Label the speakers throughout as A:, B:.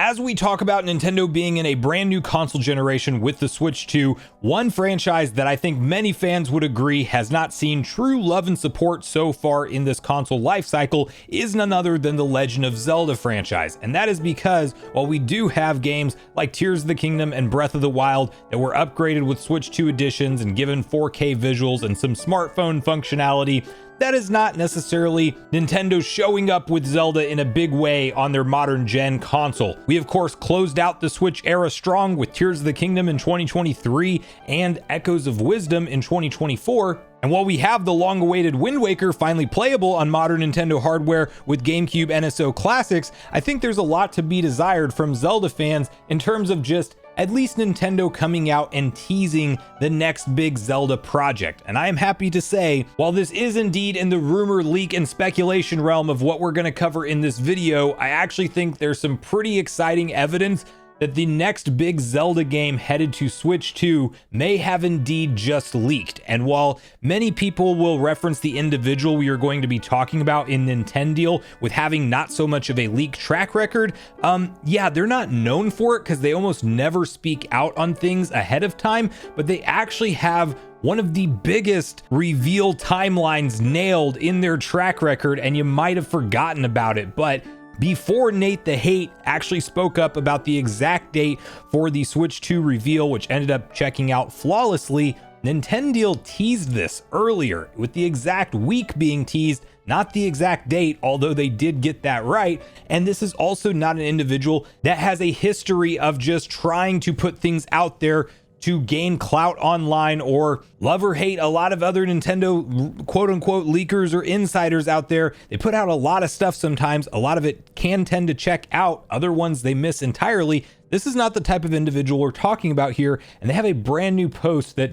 A: As we talk about Nintendo being in a brand new console generation with the Switch 2, one franchise that I think many fans would agree has not seen true love and support so far in this console life cycle is none other than the Legend of Zelda franchise. And that is because while we do have games like Tears of the Kingdom and Breath of the Wild that were upgraded with Switch 2 editions and given 4K visuals and some smartphone functionality, that is not necessarily Nintendo showing up with Zelda in a big way on their modern gen console. We of course closed out the Switch era strong with Tears of the Kingdom in 2023 and Echoes of Wisdom in 2024. And while we have the long-awaited Wind Waker finally playable on modern Nintendo hardware with GameCube NSO classics, I think there's a lot to be desired from Zelda fans in terms of just at least Nintendo coming out and teasing the next big Zelda project. And I am happy to say, while this is indeed in the rumor, leak, and speculation realm of what we're going to cover in this video, I actually think there's some pretty exciting evidence that the next big Zelda game headed to Switch 2 may have indeed just leaked. And while many people will reference the individual we are going to be talking about in Nintendo with having not so much of a leak track record, yeah, they're not known for it because they almost never speak out on things ahead of time, but they actually have one of the biggest reveal timelines nailed in their track record, and you might have forgotten about it, but before Nate the Hate actually spoke up about the exact date for the Switch 2 reveal, which ended up checking out flawlessly, Nintendo teased this earlier, with the exact week being teased, not the exact date, although they did get that right. And this is also not an individual that has a history of just trying to put things out there to gain clout online or love or hate a lot of other Nintendo quote unquote leakers or insiders out there. They put out a lot of stuff sometimes. A lot of it can tend to check out. Other ones they miss entirely. This is not the type of individual we're talking about here. And they have a brand new post that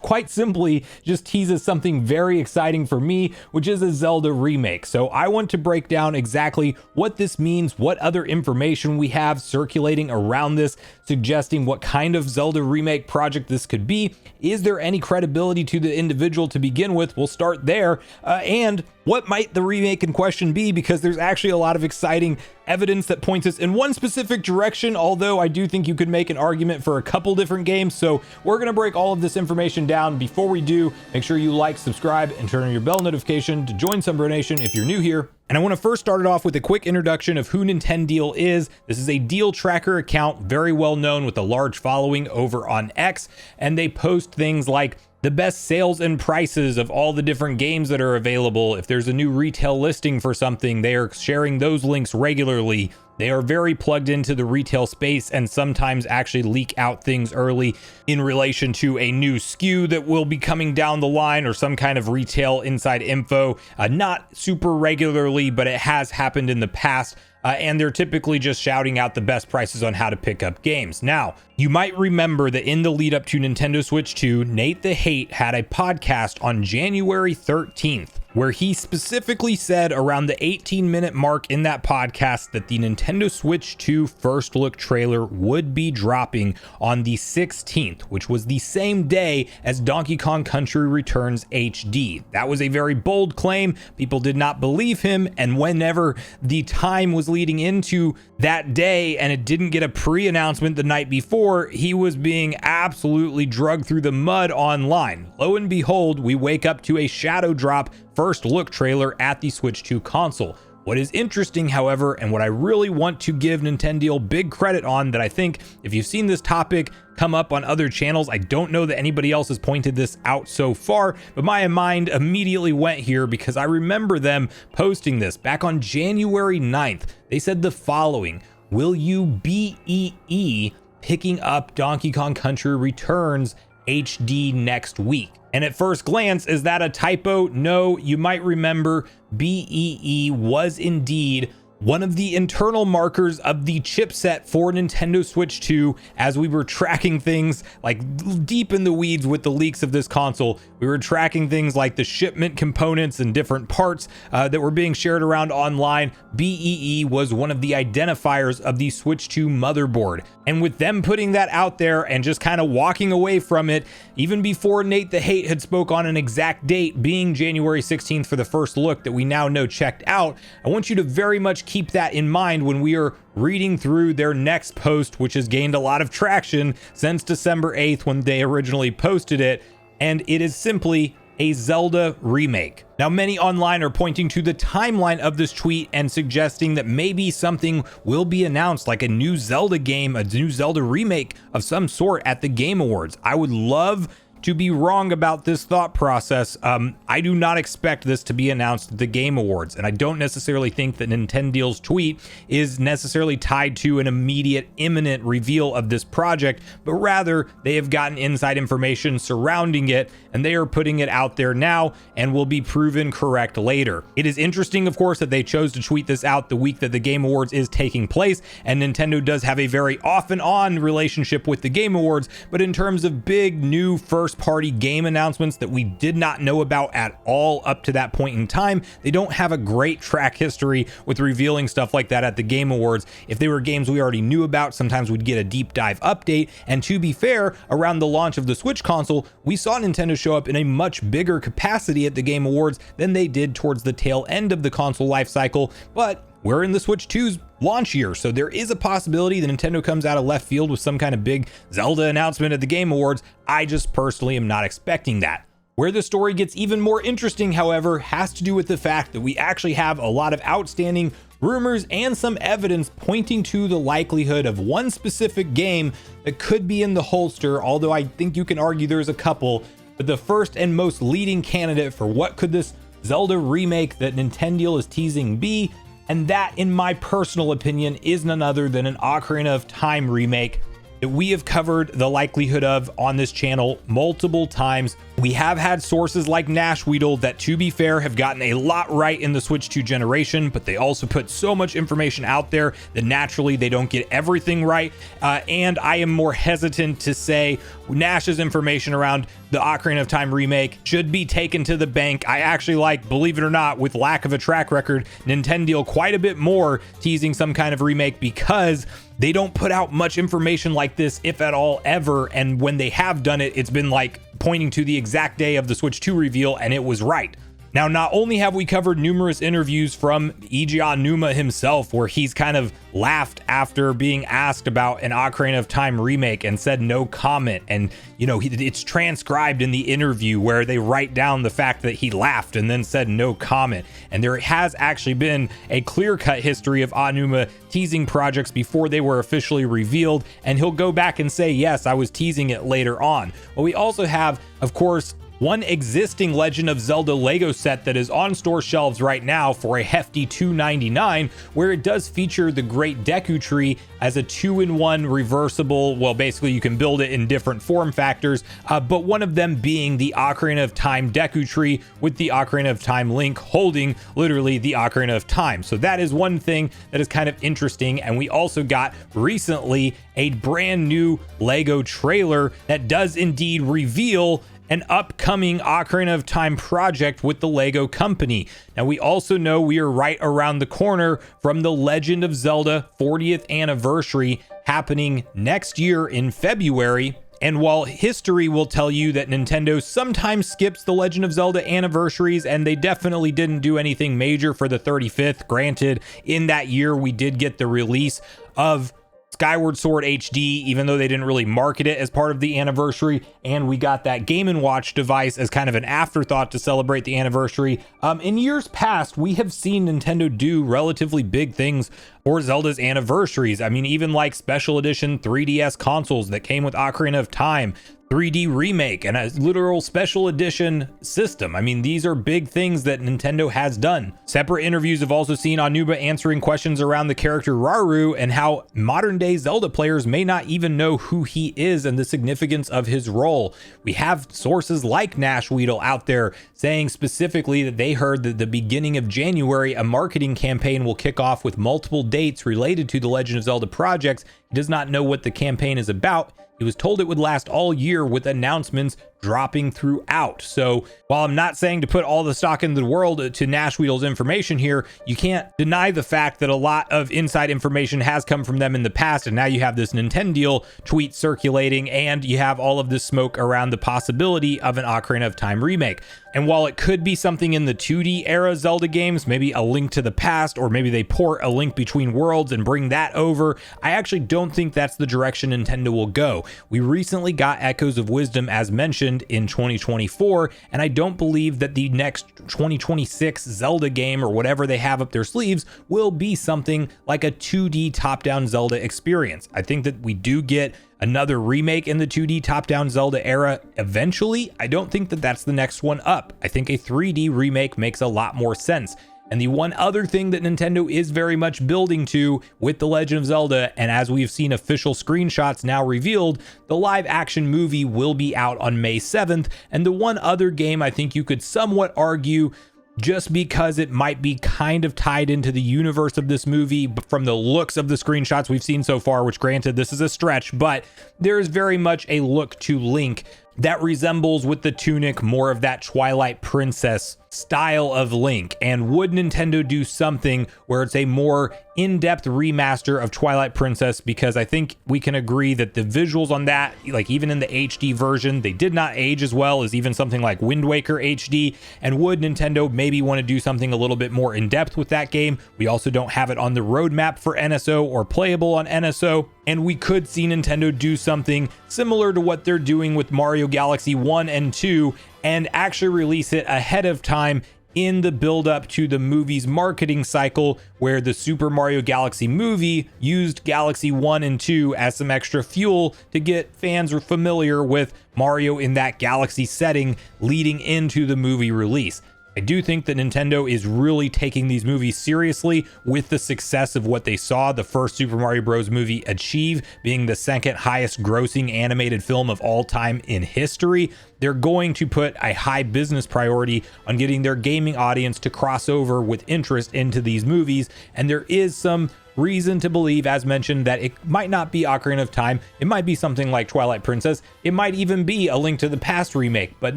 A: quite simply just teases something very exciting for me, which is a Zelda remake. So I want to break down exactly what this means, what other information we have circulating around this, suggesting what kind of Zelda remake project this could be. Is there any credibility to the individual to begin with? We'll start there. And what might the remake in question be? Because there's actually a lot of exciting evidence that points us in one specific direction, although I do think you could make an argument for a couple different games. So we're going to break all of this information down. Before we do, make sure you like, subscribe, and turn on your bell notification to join Sunbro Nation if you're new here. And I want to first start it off with a quick introduction of who Nintendo is. This is a deal tracker account, very well known with a large following over on X, and they post things like the best sales and prices of all the different games that are available. If there's a new retail listing for something, they are sharing those links regularly. They are very plugged into the retail space and sometimes actually leak out things early in relation to a new SKU that will be coming down the line or some kind of retail inside info. Not super regularly, but it has happened in the past. And they're typically just shouting out the best prices on how to pick up games. Now, you might remember that in the lead up to Nintendo Switch 2, Nate the Hate had a podcast on January 13th, where he specifically said around the 18-minute mark in that podcast that the Nintendo Switch 2 first look trailer would be dropping on the 16th, which was the same day as Donkey Kong Country Returns HD. That was a very bold claim. People did not believe him, and whenever the time was leading into that day and it didn't get a pre-announcement the night before, he was being absolutely drugged through the mud online. Lo and behold, we wake up to a shadow drop first look trailer at the Switch 2 console. What is interesting, however, and what I really want to give Nintendo big credit on, that I think if you've seen this topic come up on other channels, I don't know that anybody else has pointed this out so far, but my mind immediately went here because I remember them posting this back on January 9th. They said the following: will you BEE picking up Donkey Kong Country Returns HD next week? And at first glance, is that a typo? No, you might remember BEE was indeed one of the internal markers of the chipset for Nintendo Switch 2. As we were tracking things like deep in the weeds with the leaks of this console, we were tracking things like the shipment components and different parts that were being shared around online. BEE was one of the identifiers of the Switch 2 motherboard. And with them putting that out there and just kind of walking away from it, even before Nate the Hate had spoke on an exact date being January 16th for the first look that we now know checked out, I want you to very much keep that in mind when we are reading through their next post, which has gained a lot of traction since December 8th when they originally posted it, and it is simply a Zelda remake. Now, many online are pointing to the timeline of this tweet and suggesting that maybe something will be announced, like a new Zelda game, a new Zelda remake of some sort at the Game Awards. I would love to be wrong about this thought process. I do not expect this to be announced at the Game Awards, and I don't necessarily think that Nintendo's tweet is necessarily tied to an immediate, imminent reveal of this project, but rather they have gotten inside information surrounding it, and they are putting it out there now and will be proven correct later. It is interesting, of course, that they chose to tweet this out the week that the Game Awards is taking place, and Nintendo does have a very off and on relationship with the Game Awards, but in terms of big new first-party game announcements that we did not know about at all up to that point in time, they don't have a great track history with revealing stuff like that at the Game Awards. If they were games we already knew about, sometimes we'd get a deep dive update, and to be fair, around the launch of the Switch console, we saw Nintendo show up in a much bigger capacity at the Game Awards than they did towards the tail end of the console life cycle, but we're in the Switch 2's launch year, so there is a possibility that Nintendo comes out of left field with some kind of big Zelda announcement at the Game Awards. I just personally am not expecting that. Where the story gets even more interesting, however, has to do with the fact that we actually have a lot of outstanding rumors and some evidence pointing to the likelihood of one specific game that could be in the holster, although I think you can argue there's a couple. But the first and most leading candidate for what could this Zelda remake that Nintendo is teasing be, and that, in my personal opinion, is none other than an Ocarina of Time remake that we have covered the likelihood of on this channel multiple times. We have had sources like Nashweedle that, to be fair, have gotten a lot right in the Switch 2 generation, but they also put so much information out there that naturally they don't get everything right. And I am more hesitant to say Nash's information around the Ocarina of Time remake should be taken to the bank. I actually like, believe it or not, with lack of a track record, Nintendo quite a bit more teasing some kind of remake because they don't put out much information like this, if at all, ever. And when they have done it, it's been like pointing to the exact day of the Switch 2 reveal, and it was right. Now, not only have we covered numerous interviews from Eiji Aonuma himself, where he's kind of laughed after being asked about an Ocarina of Time remake and said no comment. And, you know, it's transcribed in the interview where they write down the fact that he laughed and then said no comment. And there has actually been a clear-cut history of Aonuma teasing projects before they were officially revealed. And he'll go back and say, yes, I was teasing it later on. But we also have, of course, one existing Legend of Zelda Lego set that is on store shelves right now for a hefty $2.99, where it does feature the Great Deku Tree as a 2-in-1 reversible. Well, basically you can build it in different form factors, but one of them being the Ocarina of Time Deku Tree with the Ocarina of Time Link holding literally the Ocarina of Time. So that is one thing that is kind of interesting. And we also got recently a brand new Lego trailer that does indeed reveal an upcoming Ocarina of Time project with the Lego company. Now, we also know we are right around the corner from the Legend of Zelda 40th anniversary happening next year in February. And while history will tell you that Nintendo sometimes skips the Legend of Zelda anniversaries, and they definitely didn't do anything major for the 35th, granted, in that year we did get the release of Skyward Sword HD, even though they didn't really market it as part of the anniversary, and we got that Game & Watch device as kind of an afterthought to celebrate the anniversary. In years past, we have seen Nintendo do relatively big things for Zelda's anniversaries. I mean, even like special edition 3DS consoles that came with Ocarina of Time, 3D remake, and a literal special edition system. I mean, these are big things that Nintendo has done. Separate interviews have also seen Aonuma answering questions around the character Rauru and how modern day Zelda players may not even know who he is and the significance of his role. We have sources like Nashweedle out there saying specifically that they heard that the beginning of January, a marketing campaign will kick off with multiple dates related to the Legend of Zelda projects. He does not know what the campaign is about. He was told it would last all year with announcements dropping throughout. So while I'm not saying to put all the stock in the world to Nash Wheel's information here, you can't deny the fact that a lot of inside information has come from them in the past, and now you have this Nintendo tweet circulating, and you have all of this smoke around the possibility of an Ocarina of Time remake. And while it could be something in the 2D era Zelda games, maybe a Link to the Past, or maybe they port A Link Between Worlds and bring that over, I actually don't think that's the direction Nintendo will go. We recently got Echoes of Wisdom, as mentioned, in 2024, and I don't believe that the next 2026 Zelda game, or whatever they have up their sleeves, will be something like a 2D top-down Zelda experience. I think that we do get another remake in the 2D top-down Zelda era eventually. I don't think that that's the next one up. I think a 3D remake makes a lot more sense. And the one other thing that Nintendo is very much building to with The Legend of Zelda, and as we've seen official screenshots now revealed, the live action movie will be out on May 7th. And the one other game I think you could somewhat argue, just because it might be kind of tied into the universe of this movie, but from the looks of the screenshots we've seen so far, which granted this is a stretch, but there is very much a look to Link that resembles with the tunic more of that Twilight princess style of Link. And would Nintendo do something where it's a more in-depth remaster of Twilight Princess? Because I think we can agree that the visuals on that, like even in the HD version, they did not age as well as even something like Wind Waker HD. And would Nintendo maybe want to do something a little bit more in-depth with that game? We also don't have it on the roadmap for NSO or playable on NSO. And we could see Nintendo do something similar to what they're doing with Mario Galaxy 1 and 2 and actually release it ahead of time in the build up to the movie's marketing cycle, where the Super Mario Galaxy movie used Galaxy 1 and 2 as some extra fuel to get fans familiar with Mario in that Galaxy setting leading into the movie release. I do think that Nintendo is really taking these movies seriously with the success of what they saw the first Super Mario Bros. Movie achieve, being the second highest grossing animated film of all time in history. They're going to put a high business priority on getting their gaming audience to cross over with interest into these movies, and there is some reason to believe, as mentioned, that it might not be Ocarina of Time. It might be something like Twilight Princess. It might even be a Link to the Past remake. But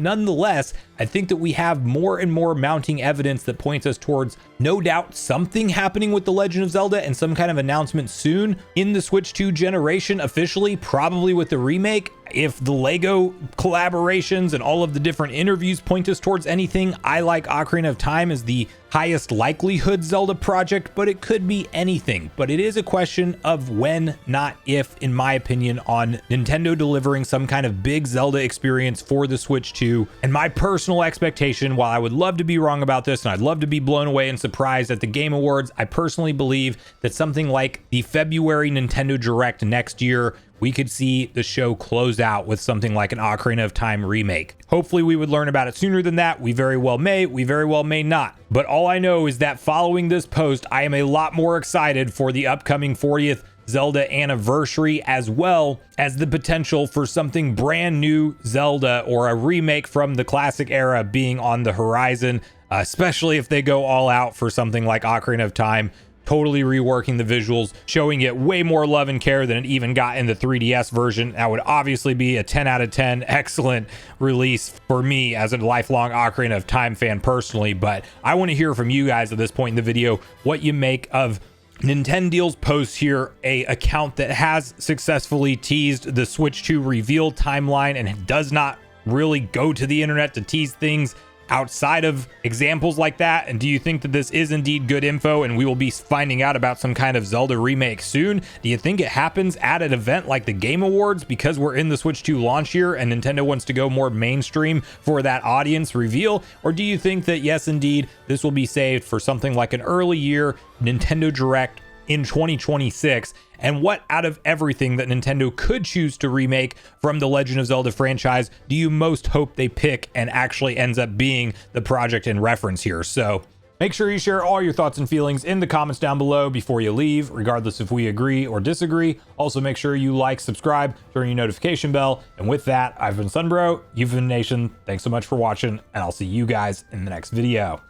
A: nonetheless, I think that we have more and more mounting evidence that points us towards, no doubt, something happening with The Legend of Zelda and some kind of announcement soon in the Switch 2 generation officially, probably with the remake. If the Lego collaborations and all of the different interviews point us towards anything, I like Ocarina of Time as the highest likelihood Zelda project, but it could be anything. But it is a question of when, not if, in my opinion, on Nintendo delivering some kind of big Zelda experience for the Switch 2. And my personal expectation, while I would love to be wrong about this and I'd love to be blown away and surprised at the Game Awards, I personally believe that something like the February Nintendo Direct next year, we could see the show close out with something like an Ocarina of Time remake. Hopefully we would learn about it sooner than that. We very well may not. But all I know is that following this post, I am a lot more excited for the upcoming 40th Zelda anniversary, as well as the potential for something brand new Zelda or a remake from the classic era being on the horizon, especially if they go all out for something like Ocarina of Time, totally reworking the visuals, showing it way more love and care than it even got in the 3DS version. That would obviously be a 10 out of 10 excellent release for me as a lifelong Ocarina of Time fan personally. But I want to hear from you guys at this point in the video what you make of Nintendo's post here, a account that has successfully teased the Switch 2 reveal timeline and does not really go to the internet to tease things outside of examples like that. And do you think that this is indeed good info and we will be finding out about some kind of Zelda remake soon? Do you think it happens at an event like the Game Awards because we're in the Switch 2 launch year and Nintendo wants to go more mainstream for that audience reveal? Or do you think that yes, indeed, this will be saved for something like an early year Nintendo Direct in 2026? And what out of everything that Nintendo could choose to remake from the Legend of Zelda franchise do you most hope they pick and actually ends up being the project in reference here? So make sure you share all your thoughts and feelings in the comments down below before you leave, regardless if we agree or disagree. Also, make sure you like, subscribe, turn your notification bell. And with that, I've been Sunbro, you've been Nation. Thanks so much for watching, and I'll see you guys in the next video.